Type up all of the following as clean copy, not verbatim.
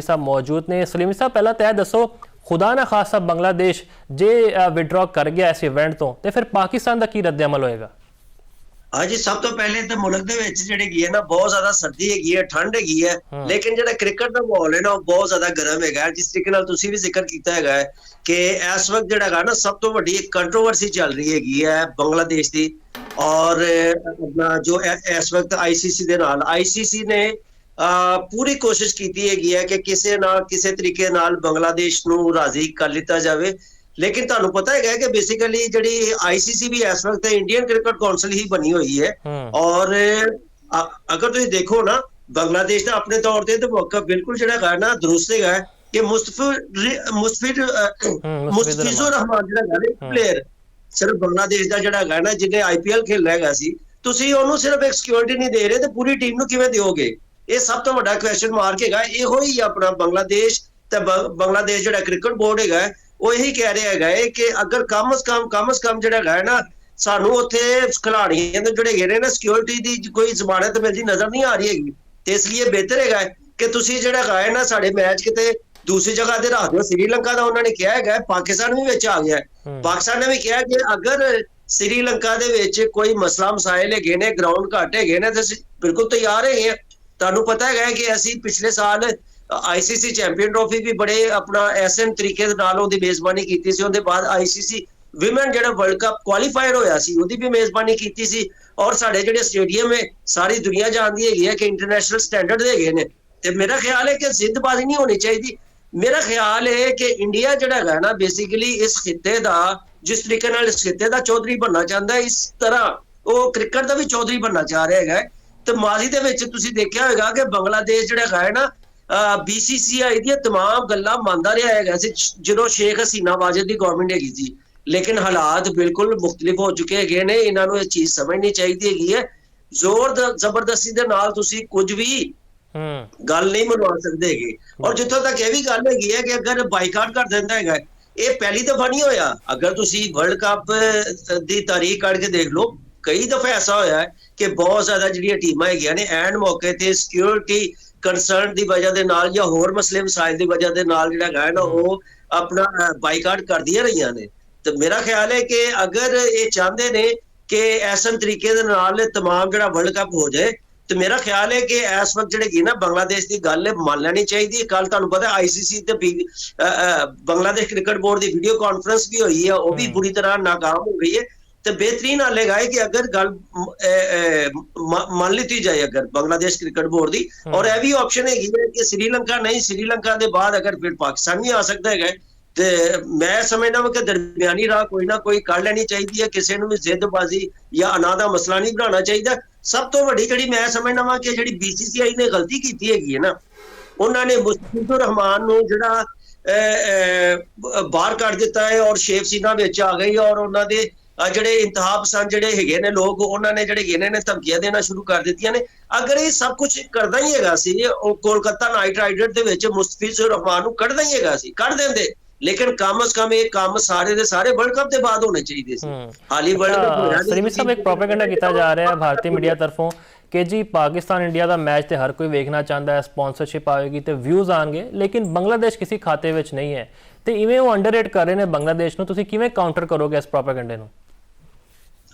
साहब मौजूद ने। सलीम साहब पहला तो दसो, खुदा ना खासा बांग्लादेश जे विड्रॉ कर गया इस इवेंट तो फिर पाकिस्तान का की रद्द अमल होएगा? हाँ जी, सब तो पहले तो मुल्क दे विच जिहड़ी है ना बहुत ज्यादा सर्दी है, ठंड है, लेकिन जिहड़ा क्रिकेट का माहौल है ना बहुत ज्यादा गर्म है। जिस तरीके नाल तुसीं भी जिक्र किया है कि इस वक्त जिहड़ा ना सब तो वड्डी कंट्रोवर्सी चल रही है बांग्लादेश की, और जो इस वक्त आईसीसी दे नाल आईसीसी ने पूरी कोशिश की है कि किसी ना किसी तरीके नाल बांग्लादेश नूं राजी कर लिता जाए। लेकिन तुहानू पता है कि बेसिकली जिहड़ी आईसीसी भी इस वक्त इंडियन क्रिकेट काउंसिल ही बनी हुई है, और अगर तुसीं देखो ना बांग्लादेश का अपने तौर पर तो मौका बिल्कुल जिहड़ा है ना दुरुस्त है कि मुस्तफिजुर रहमान जिहड़ा प्लेयर सिर्फ बांग्लादेश का जिहड़ा है ना जिन्हें आईपीएल खेलना है सी, तुसीं ओनू सिर्फ एक सिक्योरिटी नहीं दे रहे तो पूरी टीम नूं किवें दिओगे? ये सब तो बड़ा क्वेश्चन मार्क है। इहो ही अपना बांग्लादेश ते बांग्लादेश जिहड़ा क्रिकेट बोर्ड है वो यही कह रहा है कि अगर कम अज कम जिहड़ा है ना सानू उत्थे खिलाड़ियों दे जिहड़े गए ना सिक्योरिटी दी कोई जमानत मिलदी नजर नहीं आ रही हैगी, ते इसलिए बेहतर है कि तुसीं जिहड़ा है ना साडे मैच किते दूसरी जगह ते रख दो। श्रीलंका का उन्होंने कहा है, पाकिस्तान भी विच आ गया, पाकिस्तान ने भी कहा कि अगर श्रीलंका दे विच कोई मसला मसाइल है ने, ग्राउंड घट है ने, तो बिल्कुल तैयार है। तुहानू पता है कि असीं पिछले साल आईसीसी चैंपियन ट्रॉफी भी बड़े अपना ऐसे तरीके नाल उहदी मेजबानी कीती सी, उहदे बाद आईसीसी विमेन जिहड़ा वर्ल्ड कप क्वालीफायर होया सी उहदी भी मेजबानी कीती सी, और साडे जिहड़े स्टेडियम है सारी दुनिया जानदी है कि इंटरनेशनल स्टैंडर्ड दे गए ने। ते मेरा ख्याल है कि जिद्दबाजी नहीं होनी चाहिए। मेरा ख्याल है कि इंडिया जिहड़ा है ना बेसिकली इस खिते दा जिस तरीके नाल इस खिते दा चौधरी बनना चाहता है, इस तरह वो क्रिकेट का भी चौधरी बनना चाह रहा है। तो माजी दे विच तुसीं देखिया होगा कि बांग्लादेश जिहड़ा है ना बीसीसीआई दी तमाम गल्लां मंनदा रहा है जो शेख हसीना वाजिद की गवर्नमेंट हैगी सी, लेकिन हालात बिल्कुल मुख्तलिफ हो चुके हैं ने। इन्होंने ये चीज समझनी चाहिए है, जोर जबरदस्ती दे नाल तुसीं कुछ भी गल नहीं मनवा सकते है। और जिथों तक यह भी गल है कि अगर बाइकाट कर देता है, ये पहली दफा नहीं होया। अगर तुसीं वर्ल्ड कप की तारीख कढ़ के देख लो, कई दफा ऐसा होया है कि बहुत ज्यादा जिहड़ियां टीमां हैगियां ने एंड मौके ते सिक्योरिटी कंसर्न की वजह के नाल या होर मसले मसाइल की वजह के नाल जिहड़ा है ना वो अपना बाइकाट कर दिया रही ने। तो मेरा ख्याल है कि अगर ये चाहते ने कि ऐसा तरीके दे नाल तमाम जिहड़ा वर्ल्ड कप हो जाए, तो मेरा ख्याल है कि इस वक्त जिहड़ी ना बांग्लादेश की गल मान लेनी चाहिए। कल तुहानू पता आईसीसी ते बांग्लादेश क्रिकेट बोर्ड की वीडियो कॉन्फ्रेंस भी हुई है, वो भी बुरी तरह नाकाम हो गई है। तो बेहतरीन हाल है कि अगर गल मान ली जाए अगर बांग्लादेश क्रिकेट बोर्ड की, और यह भी ऑप्शन है कि श्रीलंका नहीं, श्रीलंका के बाद अगर फिर पाकिस्तान भी आ सकता है, तो मैं समझना वा कि दरमियानी राह कोई ना कोई कर लेनी चाहिए। किसी को भी जिदबाजी या अना का मसला नहीं बनाना चाहिए। सब तो वड्डी जिहड़ी मैं समझना वा कि जिहड़ी बीसीसीआई ने गलती की है ना, उन्होंने मुस्तफिजुर रहमान नूं जिहड़ा बाहर कर दिता है और शेख हसीना विच आ गई, और उन्होंने जिहड़े इंतहा पसंद जिहड़े हैगे ने लोग, उन्होंने जिहड़े गए ने धमकियां देना शुरू कर दित्तियां ने। अगर ये सब कुछ करदा ही हैगा सी, कोलकाता नाइट राइडर दे विच मुस्तफिजुर रहमान नूं कढदा ही हैगा सी, कढ देंदे, लेकिन कम अज कम ये काम सारे दे सारे वर्ल्ड कप के बाद होने चाहिए सी। हाल ही वर्ल्ड कप सलीम साहब एक प्रोपेगेंडा किया जा रहा है भारतीय मीडिया तरफों कि जी पाकिस्तान इंडिया का मैच तो हर कोई वेखना चाहता है, स्पॉन्सरशिप आएगी तो व्यूज़ आएंगे, लेकिन बांग्लादेश किसी खाते में नहीं है। तो इवें वो अंडररेट कर रहे हैं बांग्लादेश नूं, तुसीं किवें काउंटर करोगे इस प्रोपेगेंडे नूं?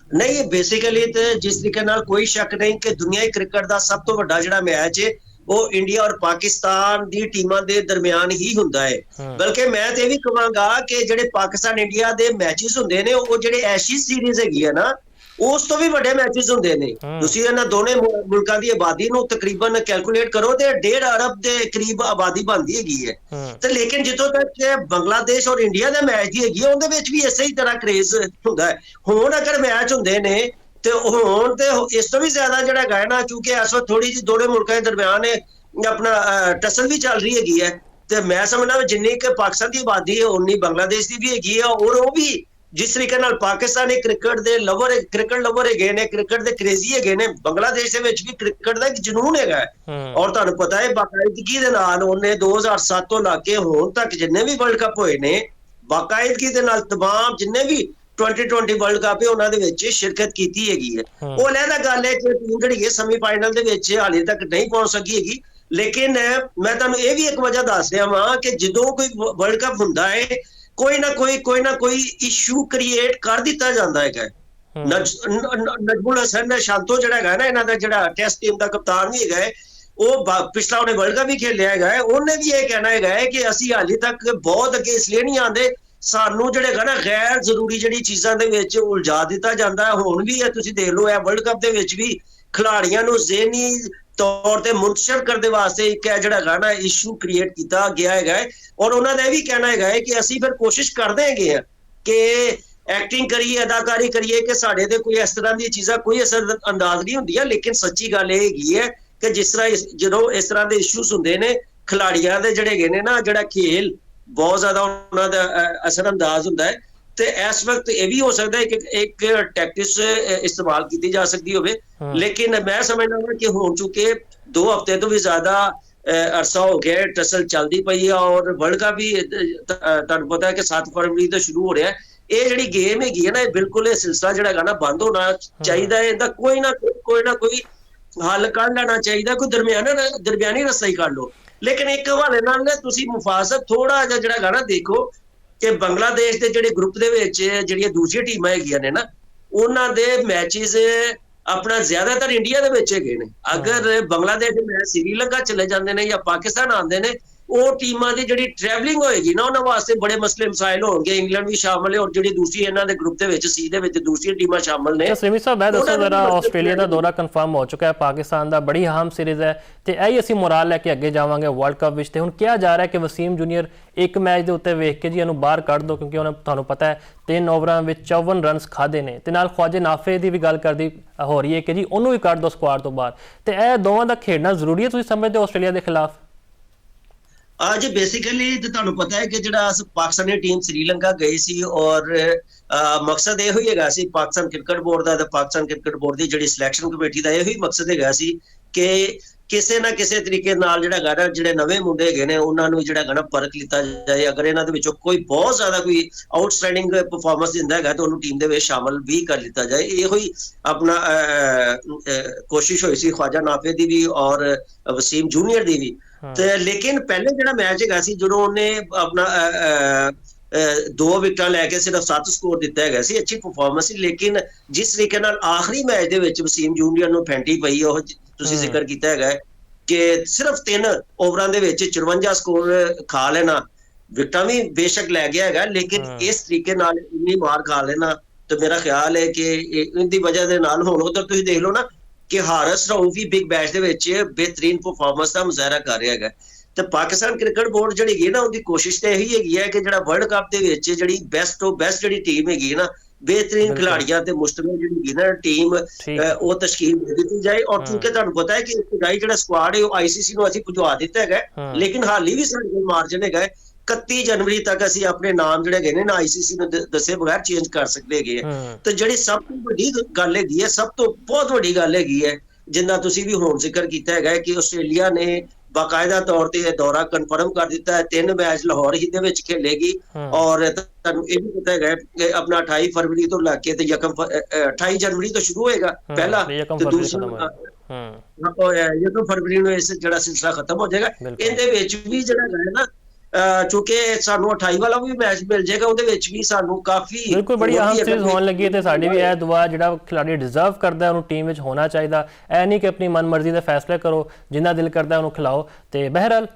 नहीं, बेसिकली तो जिस तरीके नाल कोई शक नहीं कि दुनिया क्रिकेट का सब तो बड़ा जिहड़ा मैच है वो इंडिया और पाकिस्तान दी टीमां दे दरमियान ही हुंदा है। बल्कि मैं तो यह भी कहांगा कि जिहड़े पाकिस्तान इंडिया दे मैचेस हुंदे ने वो जिहड़े एशेज सीरीज हैगी है ना उस तो भी बड़े मैचेस होंगे ने। तुसीं इन्हां दोनों मुल्कां दी आबादी नूं तकरीबन कैलकुलेट करो तो 1.5 अरब के करीब आबादी बनती हैगी है। तो लेकिन जितों तक बांग्लादेश और इंडिया का मैच दी हैगी उहदे विच भी इसे ही तरह क्रेज हुंदा है। हुण अगर मैच हुंदे ने तो हुण ते इस तो भी ज्यादा जिहड़ा है ना, चूंकि इस वक्त थोड़ी जी दोनों मुल्कां दे दरमियान अपना टसल भी चल रही हैगी है, तो मैं समझना जिन्नी कि पाकिस्तान की आबादी है उन्नी बांग्लादेश की भी हैगी है। और वो भी जिस तरीके नाल पाकिस्तानी क्रिकेट दे लवर क्रिकेट लवर है, क्रिकेट दे क्रेजी है, बांग्लादेश दे विच भी क्रिकेट दा एक जुनून है। और तुहानू पता है बाकायदगी दे नाल उन्हें 2007 तो लाके हुण तक जिन्ने भी वर्ल्ड कप होए ने बाकायदगी दे नाल तमाम जिन्ने भी 2020 वर्ल्ड कप है उन्हां दे विच शिरकत कीती हैगी है। वो अलहदा गल है कि टीम जिहड़ी है सेमीफाइनल दे विच हाले तक नहीं पहुंच सकी हैगी, ਲੇਕਿਨ ਮੈਂ ਤੁਹਾਨੂੰ ਇਹ ਵੀ ਇੱਕ ਵਜ੍ਹਾ ਦੱਸ ਰਿਹਾ ਵਾਂ ਕਿ ਜਦੋਂ ਕੋਈ ਵਰਲਡ ਕੱਪ ਹੁੰਦਾ ਹੈ ਕੋਈ ਨਾ ਕੋਈ ਇਸ਼ੂ ਕ੍ਰੀਏਟ ਕਰ ਦਿੱਤਾ ਜਾਂਦਾ ਹੈਗਾ। ਨਜਮੁਲ ਹਸਨ ਸ਼ਾਂਤੋ ਜਿਹੜਾ ਹੈਗਾ ਨਾ, ਇਹਨਾਂ ਦਾ ਜਿਹੜਾ ਟੈਸਟ ਟੀਮ ਦਾ ਕਪਤਾਨ ਵੀ ਹੈਗਾ, ਉਹ ਪਿਛਲਾ ਉਹਨੇ ਵਰਲਡ ਕੱਪ ਵੀ ਖੇਲਿਆ ਹੈਗਾ, ਉਹਨੇ ਵੀ ਇਹ ਕਹਿਣਾ ਹੈਗਾ ਕਿ ਅਸੀਂ ਹਾਲੇ ਤੱਕ ਬਹੁਤ ਅੱਗੇ ਇਸ ਲਈ ਨਹੀਂ ਆਉਂਦੇ, ਸਾਨੂੰ ਜਿਹੜੇ ਹੈਗਾ ਨਾ ਗੈਰ ਜ਼ਰੂਰੀ ਜਿਹੜੀ ਚੀਜ਼ਾਂ ਦੇ ਵਿੱਚ ਉਲਝਾ ਦਿੱਤਾ ਜਾਂਦਾ। ਹੁਣ ਵੀ ਤੁਸੀਂ ਦੇਖ ਲਓ, ਇਹ ਵਰਲਡ ਕੱਪ ਦੇ ਵਿੱਚ ਵੀ ਖਿਡਾਰੀਆਂ ਨੂੰ ਜ਼ਿਹਨੀ ਤੌਰ ਤੇ ਮੁੰਤਸ਼ਰ ਕਰਨ ਦੇ ਵਾਸਤੇ ਇੱਕ ਜਿਹੜਾ ਹੈਗਾ ਨਾ ਇਸ਼ੂ ਕ੍ਰੀਏਟ ਕੀਤਾ ਗਿਆ ਹੈਗਾ, ਔਰ ਉਹਨਾਂ ਦਾ ਇਹ ਵੀ ਕਹਿਣਾ ਹੈਗਾ ਕਿ ਅਸੀਂ ਫਿਰ ਕੋਸ਼ਿਸ਼ ਕਰਦੇ ਹੈਗੇ ਆ ਕਿ ਐਕਟਿੰਗ ਕਰੀਏ, ਅਦਾਕਾਰੀ ਕਰੀਏ ਕਿ ਸਾਡੇ ਤੇ ਕੋਈ ਇਸ ਤਰ੍ਹਾਂ ਦੀਆਂ ਚੀਜ਼ਾਂ ਕੋਈ ਅਸਰ ਅੰਦਾਜ਼ ਨਹੀਂ ਹੁੰਦੀਆਂ। ਲੇਕਿਨ ਸੱਚੀ ਗੱਲ ਇਹ ਹੈਗੀ ਹੈ ਕਿ ਜਿਸ ਤਰ੍ਹਾਂ ਜਦੋਂ ਇਸ ਤਰ੍ਹਾਂ ਦੇ ਇਸ਼ੂਸ ਹੁੰਦੇ ਨੇ, ਖਿਡਾਰੀਆਂ ਦੇ ਜਿਹੜੇ ਹੈਗੇ ਨੇ ਨਾ, ਜਿਹੜਾ ਖੇਲ ਬਹੁਤ ਜ਼ਿਆਦਾ ਉਹਨਾਂ ਦਾ ਅਸਰ ਅੰਦਾਜ਼ ਹੁੰਦਾ ਹੈ। ਤੇ ਇਸ ਵਕਤ ਇਹ ਵੀ ਹੋ ਸਕਦਾ ਹੈ ਕਿ ਇੱਕ ਟੈਕਟਿਕਸ ਇਸਤੇਮਾਲ ਕੀਤੀ ਜਾ ਸਕਦੀ ਹੋਵੇ, ਲੇਕਿਨ ਮੈਂ ਸਮਝਦਾ ਹਾਂ ਕਿ ਹੋ ਚੁੱਕੇ 2 ਹਫ਼ਤੇ ਤੋਂ ਵੀ ਜ਼ਿਆਦਾ ਅਰਸਾ ਹੋ ਗਿਆ ਟਸਲ ਚੱਲਦੀ ਪਈ ਹੈ, ਔਰ ਵਰਲਡ ਕੱਪ ਵੀ ਤੁਹਾਨੂੰ ਪਤਾ ਹੈ ਕਿ 7 ਫਰਵਰੀ ਤੋਂ ਸ਼ੁਰੂ ਹੋ ਰਿਹਾ ਹੈ। ਇਹ ਜਿਹੜੀ ਗੇਮ ਹੈਗੀ ਹੈ ਨਾ, ਇਹ ਬਿਲਕੁਲ ਇਹ ਸਿਲਸਿਲਾ ਜਿਹੜਾ ਹੈਗਾ ਨਾ ਬੰਦ ਹੋਣਾ ਚਾਹੀਦਾ ਹੈ। ਇਹਦਾ ਕੋਈ ਨਾ ਕੋਈ ਹੱਲ ਕੱਢ ਲੈਣਾ ਚਾਹੀਦਾ, ਕੋਈ ਦਰਮਿਆਨੀ ਰਸਤਾ ਹੀ ਕੱਢ ਲਓ। ਲੇਕਿਨ ਇੱਕ ਹਵਾਲੇ ਨਾਲ ਨਾ ਤੁਸੀਂ ਮੁਫਾਸਤ ਥੋੜਾ ਜਿਹਾ ਜਿਹੜਾ ਹੈਗਾ ਨਾ ਦੇਖੋ ਕਿ ਬੰਗਲਾਦੇਸ਼ ਦੇ ਜਿਹੜੇ ਗਰੁੱਪ ਦੇ ਵਿੱਚ ਜਿਹੜੀਆਂ ਦੂਸਰੀਆਂ ਟੀਮਾਂ ਹੈਗੀਆਂ ਨੇ ਨਾ, ਉਹਨਾਂ ਦੇ ਮੈਚਿਸ ਆਪਣਾ ਜ਼ਿਆਦਾਤਰ ਇੰਡੀਆ ਦੇ ਵਿੱਚ ਹੈਗੇ ਨੇ। ਅਗਰ ਬੰਗਲਾਦੇਸ਼ ਦੇ ਮੈਚ ਸ੍ਰੀਲੰਕਾ ਚਲੇ ਜਾਂਦੇ ਨੇ ਜਾਂ ਪਾਕਿਸਤਾਨ ਆਉਂਦੇ ਨੇ, ਉਹ ਟੀਮਾਂ ਦੀ ਜਿਹੜੀ ਟਰੈਵਲਿੰਗ ਹੋਏਗੀ ਨਾ, ਉਹਨਾਂ ਵਾਸਤੇ ਬੜੇ ਮਸਲੇ ਮਸਾਇਲ ਹੋਣਗੇ। ਇੰਗਲੈਂਡ ਵੀ ਸ਼ਾਮਲ ਹੈ, ਔਰ ਜਿਹੜੀ ਦੂਸਰੀ ਇਹਨਾਂ ਦੇ ਗਰੁੱਪ ਦੇ ਵਿੱਚ ਸੀ ਦੇ ਵਿੱਚ ਦੂਸਰੀਆਂ ਟੀਮਾਂ ਸ਼ਾਮਲ ਨੇ। ਸਿਮੀ ਸਾਹਿਬ, ਮੈਂ ਦੱਸੋ ਜ਼ਰਾ, ਆਸਟ੍ਰੇਲੀਆ ਦਾ ਦੌਰਾ ਕਨਫਰਮ ਹੋ ਚੁੱਕਾ ਹੈ, ਪਾਕਿਸਤਾਨ ਦਾ ਬੜੀ ਅਹਿਮ ਸੀਰੀਜ਼ ਹੈ, ਤੇ ਇਹੀ ਅਸੀਂ ਮੁਰਾਲ ਲੈ ਕੇ ਅੱਗੇ ਜਾਵਾਂਗੇ ਵਰਲਡ ਕੱਪ ਵਿੱਚ। ਤੇ ਹੁਣ ਕਿਹਾ ਜਾ ਰਿਹਾ ਕਿ ਵਸੀਮ ਜੂਨੀਅਰ ਇੱਕ ਮੈਚ ਦੇ ਉੱਤੇ ਵੇਖ ਕੇ ਜੀ ਇਹਨੂੰ ਬਾਹਰ ਕੱਢ ਦਿਓ, ਕਿਉਂਕਿ ਉਹਨੇ ਤੁਹਾਨੂੰ ਪਤਾ ਹੈ 3 ਓਵਰਾਂ ਵਿੱਚ 54 ਰਨਸ ਖਾਦੇ ਨੇ, ਤੇ ਨਾਲ ख्वाजा नाफे ਦੀ ਵੀ ਗੱਲ ਕਰਦੀ ਹੋ ਰਹੀ ਹੈ ਕਿ ਜੀ ਉਹਨੂੰ ਵੀ ਕੱਢ ਦਿਓ ਸਕੁਆਡ ਤੋਂ ਬਾਹਰ। ਤੇ ਇਹ ਦੋਵਾਂ ਦਾ ਖੇਡਣਾ ਜ਼ਰੂਰੀ ਹੈ ਤੁਸੀਂ ਸਮਝਦੇ ਹੋ ਆਸਟ੍ਰੇਲੀਆ ਦੇ ਖਿਲਾਫ? ਅੱਜ ਬੇਸਿਕਲੀ ਤੁਹਾਨੂੰ ਪਤਾ ਹੈ ਕਿ ਜਿਹੜਾ ਪਾਕਿਸਤਾਨੀ ਟੀਮ ਸ੍ਰੀਲੰਕਾ ਗਈ ਸੀ, ਔਰ ਮਕਸਦ ਇਹੋ ਹੀ ਹੈਗਾ ਸੀ ਪਾਕਿਸਤਾਨ ਕ੍ਰਿਕਟ ਬੋਰਡ ਦਾ, ਤੇ ਪਾਕਿਸਤਾਨ ਕ੍ਰਿਕਟ ਬੋਰਡ ਦੀ ਜਿਹੜੀ ਸਿਲੈਕਸ਼ਨ ਕਮੇਟੀ ਦਾ ਇਹੋ ਹੀ ਮਕਸਦ ਹੈਗਾ ਸੀ ਕਿ ਕਿਸੇ ਨਾ ਕਿਸੇ ਤਰੀਕੇ ਨਾਲ ਜਿਹੜਾ ਹੈਗਾ ਨਾ, ਜਿਹੜੇ ਨਵੇਂ ਮੁੰਡੇ ਹੈਗੇ ਨੇ ਉਹਨਾਂ ਨੂੰ ਜਿਹੜਾ ਹੈਗਾ ਨਾ ਪਰਖ ਲਿੱਤਾ ਜਾਏ। ਅਗਰ ਇਹਨਾਂ ਦੇ ਵਿੱਚੋਂ ਕੋਈ ਬਹੁਤ ਜ਼ਿਆਦਾ ਕੋਈ ਆਊਟਸਟੈਂਡਿੰਗ ਪਰਫਾਰਮੈਂਸ ਦਿੰਦਾ ਹੈਗਾ ਤਾਂ ਉਹਨੂੰ ਟੀਮ ਦੇ ਵਿੱਚ ਸ਼ਾਮਲ ਵੀ ਕਰ ਲਿੱਤਾ ਜਾਏ। ਇਹੋ ਹੀ ਆਪਣਾ ਕੋਸ਼ਿਸ਼ ਹੋਈ ਸੀ ख्वाजा नाफे ਦੀ ਵੀ ਔਰ ਵਸੀਮ ਜੂਨੀਅਰ ਦੀ ਵੀ। ਤੇ ਲੇਕਿਨ ਪਹਿਲੇ ਜਿਹੜਾ ਮੈਚ ਹੈਗਾ ਸੀ, ਜਦੋਂ ਉਹਨੇ ਆਪਣਾ 2 ਵਿਕਟਾਂ ਲੈ ਕੇ ਸਿਰਫ 7 ਸਕੋਰ ਦਿੱਤਾ ਹੈਗਾ ਸੀ, ਅੱਛੀ ਪਰਫਾਰਮੈਂਸ ਸੀ। ਲੇਕਿਨ ਜਿਸ ਤਰੀਕੇ ਨਾਲ ਆਖਰੀ ਮੈਚ ਦੇ ਵਿੱਚ ਵਸੀਮ ਜੂਨੀਅਰ ਨੂੰ ਫੈਂਟੀ ਪਈ, ਉਹ ਤੁਸੀਂ ਜ਼ਿਕਰ ਕੀਤਾ ਹੈਗਾ ਕਿ ਸਿਰਫ 3 ਓਵਰਾਂ ਦੇ ਵਿੱਚ 54 ਸਕੋਰ ਖਾ ਲੈਣਾ, ਵਿਕਟਾਂ ਵੀ ਬੇਸ਼ੱਕ ਲੈ ਗਿਆ ਹੈਗਾ, ਲੇਕਿਨ ਇਸ ਤਰੀਕੇ ਨਾਲ ਇੰਨੀ ਮਾਰ ਖਾ ਲੈਣਾ, ਤੇ ਮੇਰਾ ਖਿਆਲ ਹੈ ਕਿ ਇਹਦੀ ਵਜ੍ਹਾ ਦੇ ਨਾਲ ਹੁਣ ਉਧਰ ਤੁਸੀਂ ਦੇਖ ਲਓ ਨਾ ਕਿ ਹਾਰਿਸ ਰਾਊਫ ਵੀ ਬਿਗ ਬੈਸ਼ ਦੇ ਵਿੱਚ ਬਿਹਤਰੀਨ ਪਰਫਾਰਮੈਂਸ ਦਾ ਮੁਜ਼ਾਹਰਾ ਕਰ ਰਿਹਾ ਹੈਗਾ। ਤੇ ਪਾਕਿਸਤਾਨ ਕ੍ਰਿਕਟ ਬੋਰਡ ਜਿਹੜੀ ਹੈਗੀ ਨਾ, ਉਹਦੀ ਕੋਸ਼ਿਸ਼ ਤੇ ਇਹੀ ਹੈਗੀ ਹੈ ਕਿ ਜਿਹੜਾ ਵਰਲਡ ਕੱਪ ਦੇ ਵਿੱਚ ਜਿਹੜੀ ਬੈਸਟ ਤੋਂ ਬੈਸਟ ਜਿਹੜੀ ਟੀਮ ਹੈਗੀ ਹੈ ਨਾ, बेहतरीन खिलाड़ियां ते मुश्तमिल ਜਿਹੜੀ ਨਾ ਟੀਮ ਉਹ ਤਸ਼ਕੀਲ ਦੇ ਦਿੱਤੀ ਜਾਏ। ਔਰ ਕਿਉਂਕਿ ਤੁਹਾਨੂੰ ਪਤਾ ਹੈ ਕਿ ਖੁਦਾਈ ਜਿਹੜਾ ਸਕੁਆਡ ਹੈ ਉਹ ਆਈਸੀਸੀ ਨੂੰ ਅਸੀਂ ਭਜਵਾ ਦਿੱਤਾ ਹੈਗਾ, ਲੇਕਿਨ ਹਾਲੀ ਵੀ ਸਾਡੇ ਕੋਲ ਮਾਰਜਨ ਹੈਗਾ 31 ਜਨਵਰੀ ਤੱਕ ਅਸੀਂ ਆਪਣੇ ਨਾਮ ਜਿਹੜੇ ਹੈਗੇ ਨੇ ਨਾ ਆਈਸੀਸੀ ਨੂੰ ਦੱਸੇ ਬਗੈਰ ਚੇਂਜ ਕਰ ਸਕਦੇ ਹੈਗੇ ਆ। ਤੇ ਜਿਹੜੀ ਸਭ ਤੋਂ ਵੱਡੀ ਗੱਲ ਹੈਗੀ ਹੈ, ਸਭ ਤੋਂ ਬਹੁਤ ਵੱਡੀ ਗੱਲ ਹੈਗੀ ਹੈ, ਜਿੰਨਾ ਤੁਸੀਂ ਵੀ ਹੁਣ ਜ਼ਿਕਰ ਕੀਤਾ ਹੈਗਾ ਕਿ ਆਸਟ੍ਰੇਲੀਆ ਨੇ ਬਾਕਾਇਦਾ ਤੌਰ ਤੇ ਇਹ ਦੌਰਾ ਕਨਫਰਮ ਕਰ ਦਿੱਤਾ ਹੈ। 3 ਮੈਚ ਲਾਹੌਰ ਹੀ ਦੇ ਵਿੱਚ ਖੇਲੇਗੀ ਔਰ ਤੁਹਾਨੂੰ ਇਹ ਵੀ ਪਤਾ ਹੈਗਾ ਕਿ ਆਪਣਾ 28 ਫਰਵਰੀ ਤੋਂ ਲੈ ਕੇ ਤੇ 28 ਜਨਵਰੀ ਤੋਂ ਸ਼ੁਰੂ ਹੋਏਗਾ ਪਹਿਲਾ, ਤੇ ਦੂਸਰਾ 1 ਫਰਵਰੀ ਨੂੰ ਇਸ ਜਿਹੜਾ ਸਿਲਸਿਲਾ ਖਤਮ ਹੋ ਜਾਏਗਾ। ਇਹਦੇ ਵਿੱਚ ਵੀ ਜਿਹੜਾ ਹੈ ਨਾ ਚੁੱਕੇ ਸਾਨੂੰ 28 ਵਾਲਾ ਵੀ ਮੈਚ ਮਿਲ ਜਾਏਗਾ, ਉਹਦੇ ਵਿੱਚ ਵੀ ਸਾਨੂੰ ਕਾਫੀ ਬਿਲਕੁਲ ਬੜੀ ਅਹਿਮ ਚੀਜ਼ ਹੋਣ ਲੱਗੀ ਹੈ। ਤੇ ਸਾਡੀ ਵੀ ਇਹ ਦੁਆ ਜਿਹੜਾ ਖਿਡਾਰੀ ਡਿਜ਼ਰਵ ਕਰਦਾ ਉਹਨੂੰ ਟੀਮ ਵਿੱਚ ਹੋਣਾ ਚਾਹੀਦਾ, ਇਹ ਨਹੀਂ ਕਿ ਆਪਣੀ ਮਨਮਰਜ਼ੀ ਦੇ ਫੈਸਲੇ ਕਰੋ, ਜਿੰਨਾ ਦਿਲ ਕਰਦਾ ਉਹਨੂੰ ਖਿਲਾਓ। ਤੇ ਬਹਿਰਹਾਲ